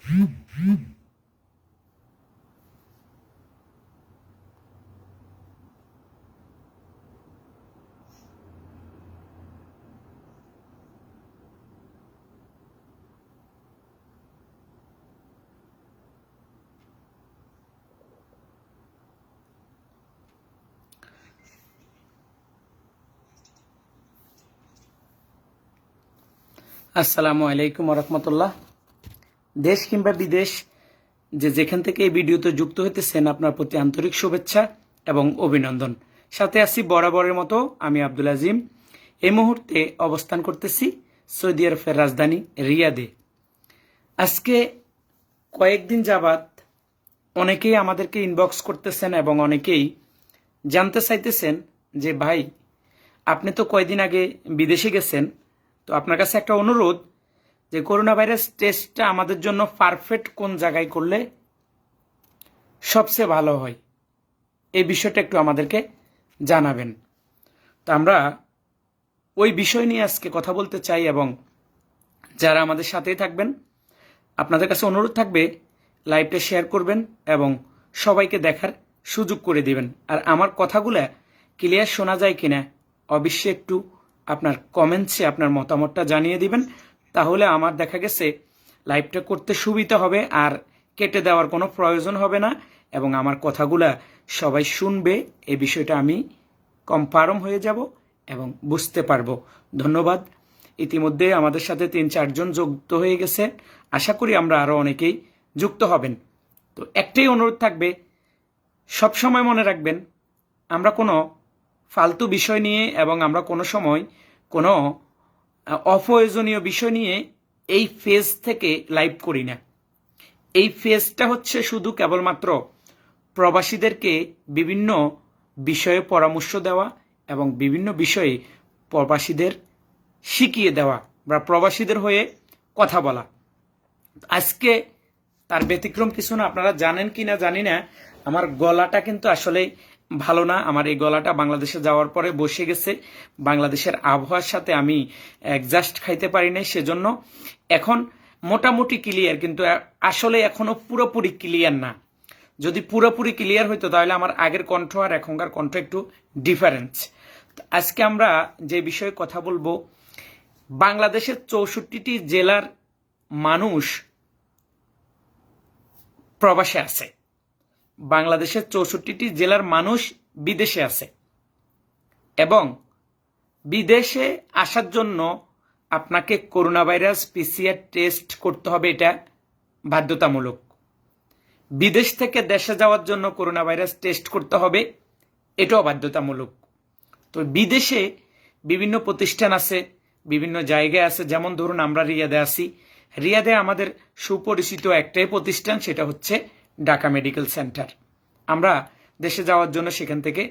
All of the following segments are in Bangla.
আসসালামু আলাইকুম রহমতুল্লাহ। দেশ কিংবা বিদেশ যেখান থেকে এই ভিডিওতে যুক্ত হতেছেন, আপনার প্রতি আন্তরিক শুভেচ্ছা এবং অভিনন্দন। সাথে আছি বরাবরের মতো আমি আব্দুল আজিম। এই মুহূর্তে অবস্থান করতেছি সৌদি আরবের রাজধানী রিয়াদে। আজকে কয়েকদিন যাবাত অনেকেই আমাদেরকে ইনবক্স করতেছেন এবং অনেকেই জানতে চাইতেছেন যে ভাই, আপনি তো কয়েকদিন আগে বিদেশে গেছেন, তো আপনার কাছে একটা অনুরোধ যে করোনা ভাইরাস টেস্টটা আমাদের জন্য পারফেক্ট কোন জায়গায় করলে সবচেয়ে ভালো হয়, এই বিষয়টা একটু আমাদেরকে জানাবেন। তো আমরা ওই বিষয় নিয়ে আজকে কথা বলতে চাই এবং যারা আমাদের সাথেই থাকবেন আপনাদের কাছে অনুরোধ থাকবে লাইভটা শেয়ার করবেন এবং সবাইকে দেখার সুযোগ করে দিবেন। আর আমার কথাগুলো ক্লিয়ার শোনা যায় কিনা অবশ্যই একটু আপনার কমেন্টসে আপনার মতামতটা জানিয়ে দিবেন, তাহলে আমার দেখা গেছে লাইভটা করতে সুবিধা হবে আর কেটে দেওয়ার কোনো প্রয়োজন হবে না এবং আমার কথাগুলা সবাই শুনবে, এই বিষয়টা আমি কনফার্ম হয়ে যাব এবং বুঝতে পারবো। ধন্যবাদ। ইতিমধ্যে আমাদের সাথে ৩-৪ জন যুক্ত হয়ে গেছে, আশা করি আমরা আরও অনেকেই যুক্ত হবেন। তো একটাই অনুরোধ থাকবে, সবসময় মনে রাখবেন আমরা কোনো ফালতু বিষয় নিয়ে এবং আমরা কোনো সময় কোনো অপ্রয়োজনীয় বিষয় নিয়ে এই ফেজ থেকে লাইভ করি না। এই ফেজটা হচ্ছে শুধু কেবলমাত্র প্রবাসীদেরকে বিভিন্ন বিষয়ে পরামর্শ দেওয়া এবং বিভিন্ন বিষয়ে প্রবাসীদের শিখিয়ে দেওয়া বা প্রবাসীদের হয়ে কথা বলা। আজকে তার ব্যতিক্রম কিছু না। আপনারা জানেন কি না জানি না, আমার গলাটা কিন্তু আসলে ভালো না। আমার এই গলাটা বাংলাদেশে যাওয়ার পরে বসে গেছে, বাংলাদেশের আবহাওয়ার সাথে আমি অ্যাডজাস্ট খাইতে পারি নাই, সেজন্য এখন মোটামুটি ক্লিয়ার, কিন্তু আসলে এখনো পুরোপুরি ক্লিয়ার না। যদি পুরোপুরি ক্লিয়ার হইতো তাহলে আমার আগের কণ্ঠ আর এখনকার কণ্ঠ একটু ডিফারেন্স। আজকে আমরা যে বিষয়ে কথা বলবো, বাংলাদেশের 64টি জেলার মানুষ প্রবাসে আছে, বাংলাদেশের 64টি জেলার মানুষ বিদেশে আছে এবং বিদেশে আসার জন্য আপনাকে করোনা ভাইরাস পিসিআর টেস্ট করতে হবে, এটা বাধ্যতামূলক। বিদেশ থেকে দেশে যাওয়ার জন্য করোনা ভাইরাস টেস্ট করতে হবে, এটাও বাধ্যতামূলক। তো বিদেশে বিভিন্ন প্রতিষ্ঠান আছে, বিভিন্ন জায়গায় আছে, যেমন ধরুন আমরা রিয়াদে আছি। রিয়াদে আমাদের সুপরিচিত একটাই প্রতিষ্ঠান, সেটা হচ্ছে ঢাকা মেডিকেল সেন্টার। আমরা দেশে যাওয়ার জন্য সেখান থেকে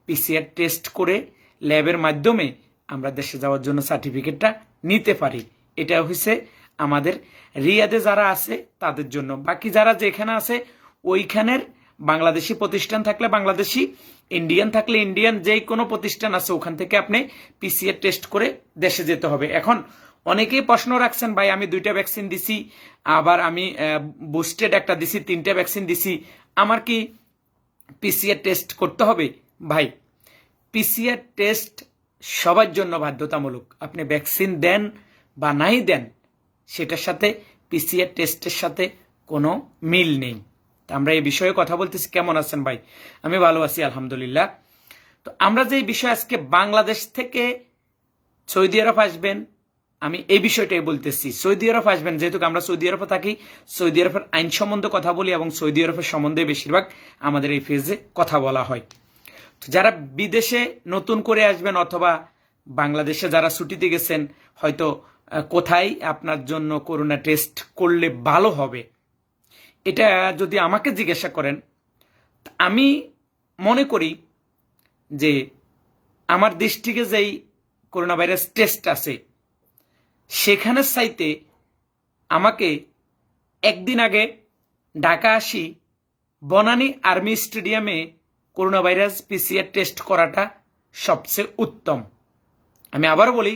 পিসিআর টেস্ট করে ল্যাবের মাধ্যমে আমরা দেশে যাওয়ার জন্য সার্টিফিকেটটা নিতে পারি। এটা হচ্ছে আমাদের রিয়াদে যারা আছে তাদের জন্য। বাকি যারা যেখানে আছে ওইখানের বাংলাদেশি প্রতিষ্ঠান থাকলে বাংলাদেশি, ইন্ডিয়ান থাকলে ইন্ডিয়ান, যে কোনো প্রতিষ্ঠান আছে ওখান থেকে আপনি পিসিআর টেস্ট করে দেশে যেতে হবে। এখন অনেকেই প্রশ্ন রাখছেন, ভাই আমি 2টা ভ্যাকসিন দিছি, আবার আমি বুস্টেড একটা দিছি, 3টে ভ্যাকসিন দিছি, আমার কি পিসিআর টেস্ট করতে হবে? ভাই, পিসিআর টেস্ট সবার জন্য বাধ্যতামূলক। আপনি ভ্যাকসিন দেন বা নাই দেন, সেটার সাথে পিসিআর টেস্টের সাথে কোনো মিল নেই। তা আমরা এই বিষয়ে কথা বলতেছি। কেমন আছেন ভাই? আমি ভালো আছি আলহামদুলিল্লাহ। তো আমরা যে বিষয় আজকে বাংলাদেশ থেকে সৌদি আরব আসবেন, আমি এই বিষয়টাই বলতেছি। সৌদি আরব আসবেন, যেহেতু আমরা সৌদি আরবে থাকি, সৌদি আরবের আইন সম্বন্ধে কথা বলি এবং সৌদি আরবের সম্বন্ধে বেশিরভাগ আমাদের এই ফেজে কথা বলা হয়। তো যারা বিদেশে নতুন করে আসবেন অথবা বাংলাদেশে যারা ছুটিতে গেছেন, হয়তো কোথায় আপনার জন্য করোনা টেস্ট করলে ভালো হবে, এটা যদি আমাকে জিজ্ঞাসা করেন, আমি মনে করি যে আমার ডিস্ট্রিক্টে যেই করোনা ভাইরাস টেস্ট আছে সেখানের চাইতে আমাকে একদিন আগে ঢাকা আসি বনানী আর্মি স্টেডিয়ামে করোনা ভাইরাস পিসিআর টেস্ট করাটা সবচেয়ে উত্তম। আমি আবারও বলি,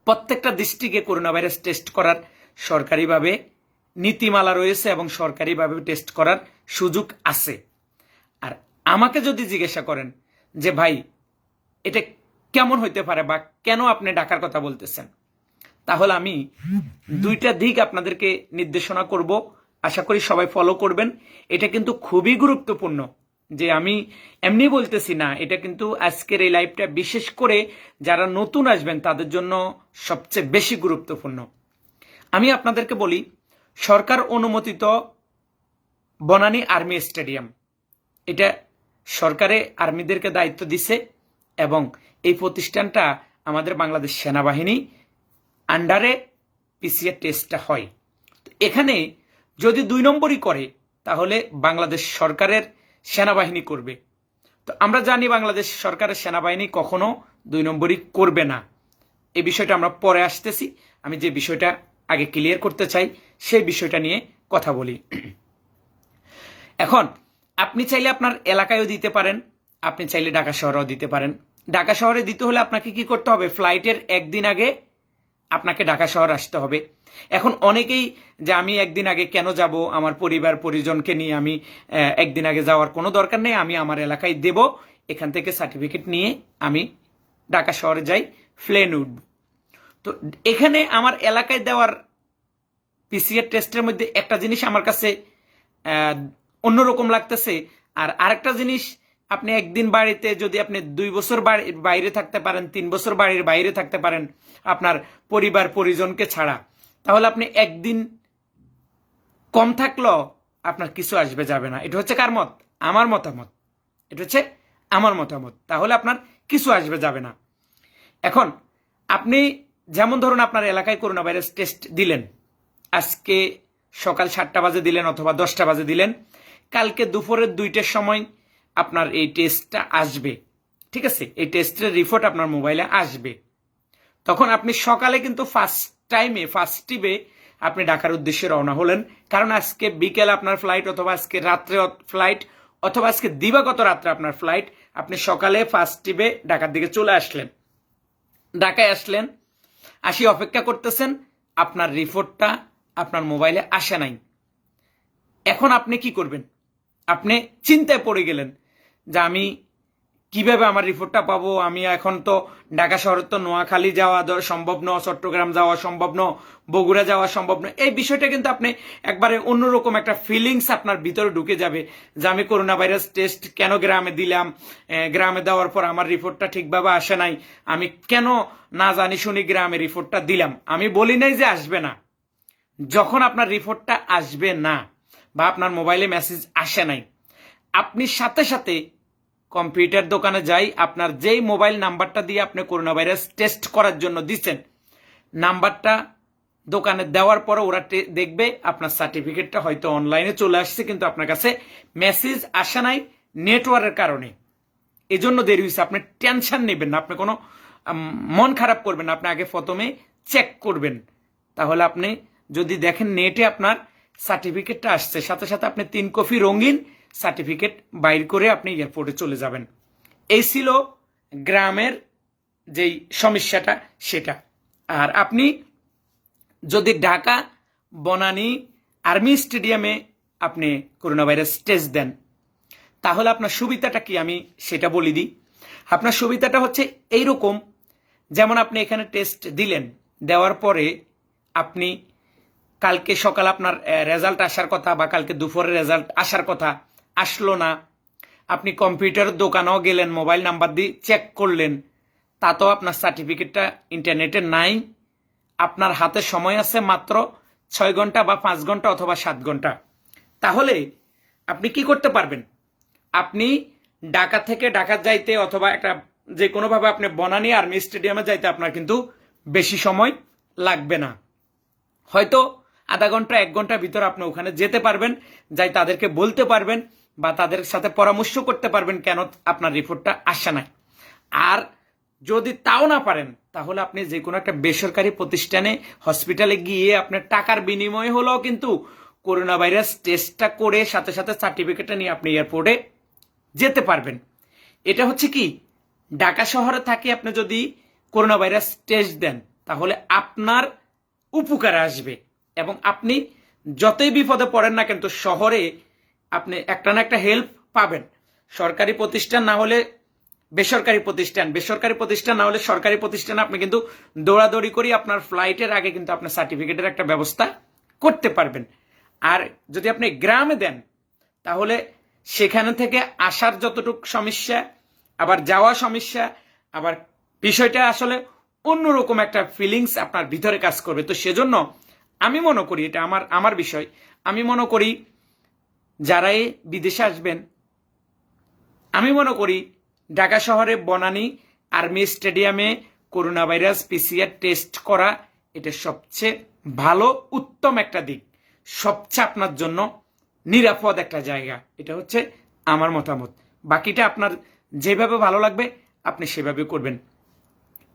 প্রত্যেকটা ডিস্ট্রিক্টে করোনা ভাইরাস টেস্ট করার সরকারিভাবে নীতিমালা রয়েছে এবং সরকারিভাবে টেস্ট করার সুযোগ আছে। আর আমাকে যদি জিজ্ঞাসা করেন যে ভাই এটা কেমন হইতে পারে বা কেন আপনি ঢাকার কথা বলতেছেন, তাহলে আমি দুইটা দিক আপনাদেরকে নির্দেশনা করব, আশা করি সবাই ফলো করবেন। এটা কিন্তু খুবই গুরুত্বপূর্ণ, যে আমি এমনি বলতেছি না, এটা কিন্তু আজকের এই লাইভটা বিশেষ করে যারা নতুন আসবেন তাদের জন্য সবচেয়ে বেশি গুরুত্বপূর্ণ। আমি আপনাদেরকে বলি, সরকার অনুমোদিত বনানী আর্মি স্টেডিয়াম, এটা সরকারে আর্মিদেরকে দায়িত্ব দিছে এবং এই প্রতিষ্ঠানটা আমাদের বাংলাদেশ সেনাবাহিনী আন্ডারে পিসিআর টেস্টটা হয়। এখানে যদি 2 নম্বরই করে তাহলে বাংলাদেশ সরকারের সেনাবাহিনী করবে। তো আমরা জানি বাংলাদেশ সরকারের সেনাবাহিনী কখনো 2 নম্বরই করবে না। এই বিষয়টা আমরা পরে আসতেছি। আমি যে বিষয়টা আগে ক্লিয়ার করতে চাই সেই বিষয়টা নিয়ে কথা বলি। এখন আপনি চাইলে আপনার এলাকায়ও দিতে পারেন, আপনি চাইলে ঢাকা শহরেও দিতে পারেন। ঢাকা শহরে দিতে হলে আপনাকে কি করতে হবে? ফ্লাইটের একদিন আগে আপনাকে ঢাকা শহর আসতে হবে। এখন অনেকেই যে আমি একদিন আগে কেন যাব, আমার পরিবার পরিজনকে নিয়ে আমি একদিন আগে যাওয়ার কোনো দরকার নেই, আমি আমার এলাকায় দেব, এখান থেকে সার্টিফিকেট নিয়ে আমি ঢাকা শহরে যাই, প্লেন উঠব। তো এখানে আমার এলাকায় দেওয়ার পিসিআর টেস্টের মধ্যে একটা জিনিস আমার কাছে অন্যরকম লাগতেছে, আর আরেকটা জিনিস, আপনি একদিন বাড়িতে যদি আপনি 2 বছর বাইরে থাকতে পারেন, 3 বছর বাড়ির বাইরে থাকতে পারেন আপনার পরিবার পরিজনকে ছাড়া, তাহলে আপনি একদিন কম থাকলেও আপনার কিছু আসবে যাবে না। এটা হচ্ছে কার মত? আমার মতামত। এটা হচ্ছে আমার মতামত। তাহলে আপনার কিছু আসবে যাবে না। এখন আপনি যেমন ধরুন আপনার এলাকায় করোনা ভাইরাস টেস্ট দিলেন, আজকে সকাল 7টা বাজে দিলেন অথবা 10টা বাজে দিলেন, কালকে দুপুরের 2টার সময় আপনার এই টেস্টটা আসবে, ঠিক আছে? এই টেস্টের রিপোর্ট আপনার মোবাইলে আসবে। তখন আপনি সকালে কিন্তু ফার্স্ট টিপে আপনি ঢাকার উদ্দেশ্যে রওনা হলেন, কারণ আজকে বিকেল আপনার ফ্লাইট অথবা আজকে রাত্রে ফ্লাইট অথবা আজকে দিবাগত রাত্রে আপনার ফ্লাইট, আপনি সকালে ফার্স্ট টিপে ঢাকার দিকে চলে আসলেন। ঢাকায় আসলেন, আসি অপেক্ষা করতেছেন, আপনার রিপোর্টটা আপনার মোবাইলে আসে নাই। এখন আপনি কি করবেন? আপনি চিন্তায় পড়ে গেলেন যে আমি কিভাবে আমার রিপোর্টটা পাবো? আমি এখন তো ঢাকা শহরে তো নোয়াখালী যাওয়া সম্ভব নয়, চট্টগ্রাম যাওয়া সম্ভব নয়, বগুড়া যাওয়া সম্ভব নয়। এই বিষয়টা কিন্তু আপনি একবারে অন্যরকম একটা ফিলিংস আপনার ভিতরে ঢুকে যাবে যে আমি করোনা ভাইরাস টেস্ট কেন গ্রামে দিলাম, গ্রামে দেওয়ার পর আমার রিপোর্টটা ঠিকভাবে আসে নাই, আমি কেন না জানি শুনি গ্রামে রিপোর্টটা দিলাম। আমি বলি নাই যে আসবে না, যখন আপনার রিপোর্টটা আসবে না বা আপনার মোবাইলে মেসেজ আসে নাই, আপনি সাথে সাথে কম্পিউটার দোকানে যাই, আপনার যেই মোবাইল নাম্বারটা দিয়ে আপনি করোনা ভাইরাস টেস্ট করার জন্য দিচ্ছেন, নাম্বারটা দোকানে দেওয়ার পরে ওরা দেখবে আপনার সার্টিফিকেটটা হয়তো অনলাইনে চলে আসছে, কিন্তু আপনার কাছে মেসেজ আসে নাই নেটওয়ার্কের কারণে, এজন্য দেরি হয়েছে। আপনি টেনশন নেবেন না, আপনি কোনো মন খারাপ করবেন না, আপনি আগে প্রথমে চেক করবেন। তাহলে আপনি যদি দেখেন নেটে আপনার সার্টিফিকেটটা আসছে, সাথে সাথে আপনি 3 কপি রঙিন সার্টিফিকেট বাইর করে আপনি এয়ারপোর্টে চলে যাবেন। এই ছিল গ্রামের যেই সমস্যাটা সেটা। আর আপনি যদি ঢাকা বনানী আর্মি স্টেডিয়ামে আপনি করোনা ভাইরাস টেস্ট দেন, তাহলে আপনার সুবিধাটা কি আমি সেটা বলে দিই। আপনার সুবিধাটা হচ্ছে এইরকম, যেমন আপনি এখানে টেস্ট দিলেন, দেওয়ার পরে আপনি কালকে সকাল আপনার রেজাল্ট আসার কথা বা কালকে দুপুরে রেজাল্ট আসার কথা, আসলো না, আপনি কম্পিউটার দোকানেও গেলেন, মোবাইল নাম্বার দিয়ে চেক করলেন, তাতেও আপনার সার্টিফিকেটটা ইন্টারনেটে নাই, আপনার হাতে সময় আছে মাত্র 6 ঘন্টা বা 5 ঘন্টা অথবা 7 ঘন্টা, তাহলে আপনি কি করতে পারবেন? আপনি ঢাকা থেকে ঢাকা যাইতে অথবা একটা যে কোনোভাবে আপনি বনানী আর্মি স্টেডিয়ামে যাইতে আপনার কিন্তু বেশি সময় লাগবে না, হয়তো আধা ঘন্টা 1 ঘন্টার ভিতরে আপনি ওখানে যেতে পারবেন, যাই তাদেরকে বলতে পারবেন বা তাদের সাথে পরামর্শ করতে পারবেন কেন আপনার রিপোর্টটা আসে না। আর যদি তাও না পারেন, তাহলে আপনি যে কোনো একটা বেসরকারি প্রতিষ্ঠানে হসপিটালে গিয়ে আপনার টাকার বিনিময়ে হলেও কিন্তু করোনা ভাইরাস টেস্টটা করে সাথে সাথে সার্টিফিকেটটা নিয়ে আপনি এয়ারপোর্টে যেতে পারবেন। এটা হচ্ছে কি, ঢাকা শহরে থাকি আপনি যদি করোনা ভাইরাস টেস্ট দেন, তাহলে আপনার উপকারে আসবে এবং আপনি যতই বিপদে পড়েন না কিন্তু শহরে আপনি একটা না একটা হেল্প পাবেন। সরকারি প্রতিষ্ঠান না হলে বেসরকারি প্রতিষ্ঠান, বেসরকারি প্রতিষ্ঠান না হলে সরকারি প্রতিষ্ঠানে আপনি কিন্তু দৌড়াদৌড়ি করি আপনার ফ্লাইটের আগে কিন্তু আপনার সার্টিফিকেটের একটা ব্যবস্থা করতে পারবেন। আর যদি আপনি গ্রামে দেন তাহলে সেখানে থেকে আসার যতটুকু সমস্যা, আবার যাওয়া সমস্যা, আবার বিষয়টা আসলে অন্যরকম একটা ফিলিংস আপনার ভিতরে কাজ করবে। তো সেজন্য আমি মনে করি, এটা আমার বিষয়, আমি মনে করি যারাই বিদেশে আসবেন, আমি মনে করি ঢাকা শহরে বনানী আর্মি স্টেডিয়ামে করোনা ভাইরাস PCR টেস্ট করা এটা সবচেয়ে ভালো উত্তম একটা দিক, সবচেয়ে আপনার জন্য নিরাপদ একটা জায়গা। এটা হচ্ছে আমার মতামত। বাকিটা আপনার যেভাবে ভালো লাগবে আপনি সেভাবে করবেন।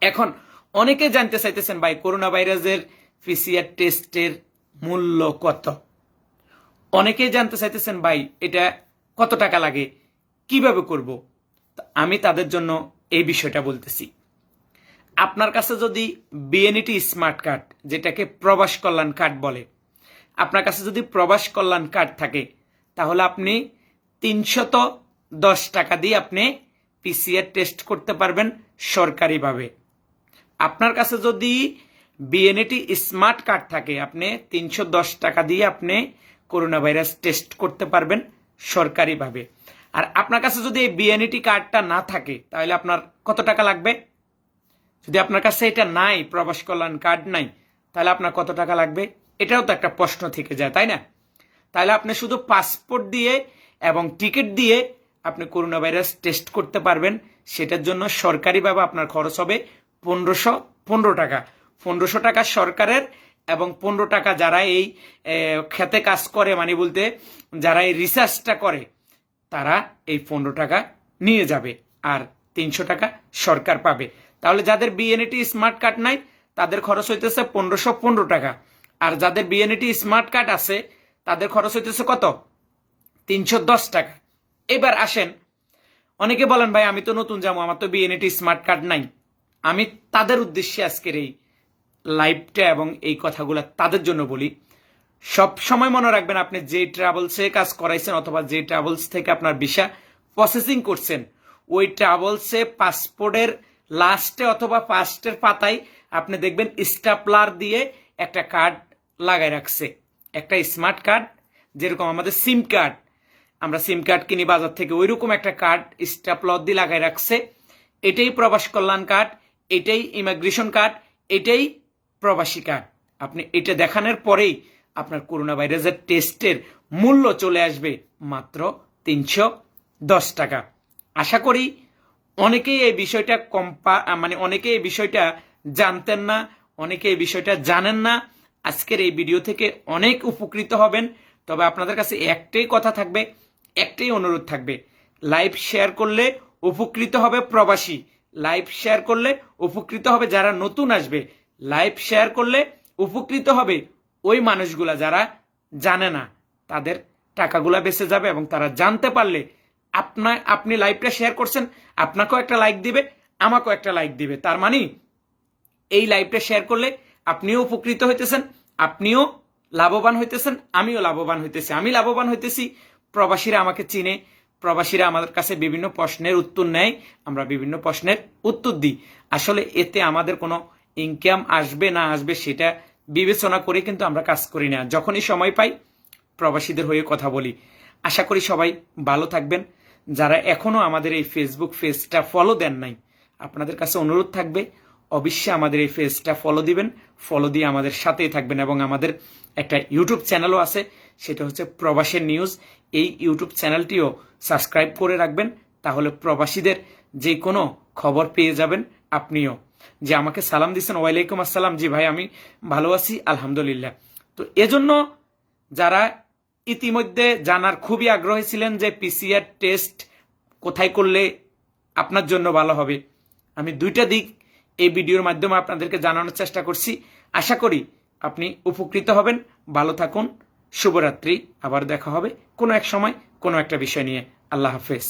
এখন অনেকে জানতে চাইতেছেন ভাই করোনা ভাইরাসের PCR টেস্টের মূল্য কত। অনেকেই জানতে চাইতেছেন ভাই এটা কত টাকা লাগে, কিভাবে করব। আমি তাদের জন্য এই বিষয়টা বলতেছি। আপনার কাছে যদি বিএনইটি স্মার্ট কার্ড, যেটাকে প্রবাস কল্যাণ কার্ড বলে, আপনার কাছে যদি প্রবাস কল্যাণ কার্ড থাকে তাহলে আপনি 310 টাকা দিয়ে আপনি PCR টেস্ট করতে পারবেন সরকারিভাবে। আপনার কাছে যদি বিএনইটি স্মার্ট কার্ড থাকে আপনি 310 টাকা দিয়ে আপনি করোনা ভাইরাস টেস্ট করতে পারবেন সরকারিভাবে। আর আপনার কাছে যদি এই বিএনইটি কার্ডটা না থাকে তাহলে আপনার কত টাকা লাগবে? যদি আপনার কাছে এটা নাই, প্রবাস কল্যাণ কার্ড নাই, তাহলে আপনার কত টাকা লাগবে? এটাও তো একটা প্রশ্ন থেকে যায়, তাই না? তাহলে আপনি শুধু পাসপোর্ট দিয়ে এবং টিকিট দিয়ে আপনি করোনা ভাইরাস টেস্ট করতে পারবেন। সেটার জন্য সরকারিভাবে আপনার খরচ হবে 1515 টাকা। 1500 টাকা সরকারের এবং 15 টাকা যারা এই খেতে কাজ করে, মানে বলতে যারা এই রিসার্চটা করে, তারা এই 15 টাকা নিয়ে যাবে আর 300 টাকা সরকার পাবে। তাহলে যাদের বিএনইটি স্মার্ট কার্ড নাই তাদের খরচ হইতেছে 1515 টাকা, আর যাদের বিএনইটি স্মার্ট কার্ড আছে তাদের খরচ হইতেছে কত? 310 টাকা। এবার আসেন, অনেকে বলেন ভাই আমি তো নতুন যাবো, আমার তো বিএনইটি স্মার্ট কার্ড নাই। আমি তাদের উদ্দেশ্যে আজকের এই লাইভটা এবং এই কথাগুলো তাদের জন্য বলি। সব সময় মনে রাখবেন আপনি যে ট্রাভেলসে কাজ করাইছেন অথবা যে ট্রাভেলস থেকে আপনার ভিসা প্রসেসিং করছেন, ওই ট্রাভেলসে পাসপোর্টের লাস্টে অথবা ফার্স্টের পাতায় আপনি দেখবেন স্টাপলার দিয়ে একটা কার্ড লাগাই রাখছে, একটা স্মার্ট কার্ড, যেরকম আমাদের সিম কার্ড, আমরা সিম কার্ড কিনি বাজার থেকে, ওইরকম একটা কার্ড স্টাপলার দিয়ে লাগাই রাখছে। এটাই প্রবাস কল্যাণ কার্ড, এটাই ইমিগ্রেশন কার্ড, এটাই প্রবাসী কার্ড। আপনি এটা দেখানোর পরেই আপনার করোনা ভাইরাসের টেস্টের মূল্য চলে আসবে মাত্র 310 টাকা। আশা করি অনেকেই এই বিষয়টা অনেকেই এই বিষয়টা জানতেন না, অনেকে এই বিষয়টা জানেন না। আজকের এই ভিডিও থেকে অনেক উপকৃত হবেন। তবে আপনাদের কাছে একটাই কথা থাকবে, একটাই অনুরোধ থাকবে, লাইভ শেয়ার করলে উপকৃত হবে প্রবাসী, লাইভ শেয়ার করলে উপকৃত হবে যারা নতুন আসবে, লাইভ শেয়ার করলে উপকৃত হবে ওই মানুষগুলা যারা জানে না, তাদের টাকাগুলা বেঁচে যাবে এবং তারা জানতে পারলে আপনি লাইভটা শেয়ার করছেন, আপনাকেও একটা লাইক দিবে, আমাকেও একটা লাইক দিবে। তার মানে এই লাইভটা শেয়ার করলে আপনিও উপকৃত হইতেছেন, আপনিও লাভবান হইতেছেন, আমিও লাভবান হইতেছি। আমি লাভবান হইতেছি, প্রবাসীরা আমাকে চিনে, প্রবাসীরা আমাদের কাছে বিভিন্ন প্রশ্নের উত্তর নেয়, আমরা বিভিন্ন প্রশ্নের উত্তর দিই। আসলে এতে আমাদের কোনো ইনকাম আসবে না আসবে সেটা বিবেচনা করে কিন্তু আমরা কাজ করি না। যখনই সময় পাই প্রবাসীদের হয়ে কথা বলি। আশা করি সবাই ভালো থাকবেন। যারা এখনো আমাদের এই ফেসবুক পেজটা ফলো দেন নাই, আপনাদের কাছে অনুরোধ থাকবে অবশ্যই আমাদের এই পেজটা ফলো দিবেন, ফলো দিয়ে আমাদের সাথেই থাকবেন। এবং আমাদের একটা ইউটিউব চ্যানেলও আছে, সেটা হচ্ছে প্রবাসের নিউজ। এই ইউটিউব চ্যানেলটিও সাবস্ক্রাইব করে রাখবেন, তাহলে প্রবাসীদের যে কোনো খবর পেয়ে যাবেন আপনিও। যে আমাকে সালাম দিচ্ছেন, ওয়ালাইকুম আসসালাম, জি ভাই আমি ভালো আছি আলহামদুলিল্লাহ। তো এজন্য যারা ইতিমধ্যে জানার খুবই আগ্রহী ছিলেন যে PCR টেস্ট কোথায় করলে আপনার জন্য ভালো হবে, আমি দুইটা দিক এই ভিডিওর মাধ্যমে আপনাদেরকে জানানোর চেষ্টা করছি। আশা করি আপনি উপকৃত হবেন। ভালো থাকুন, শুভরাত্রি। আবার দেখা হবে কোনো এক সময় কোনো একটা বিষয় নিয়ে। আল্লাহ হাফেজ।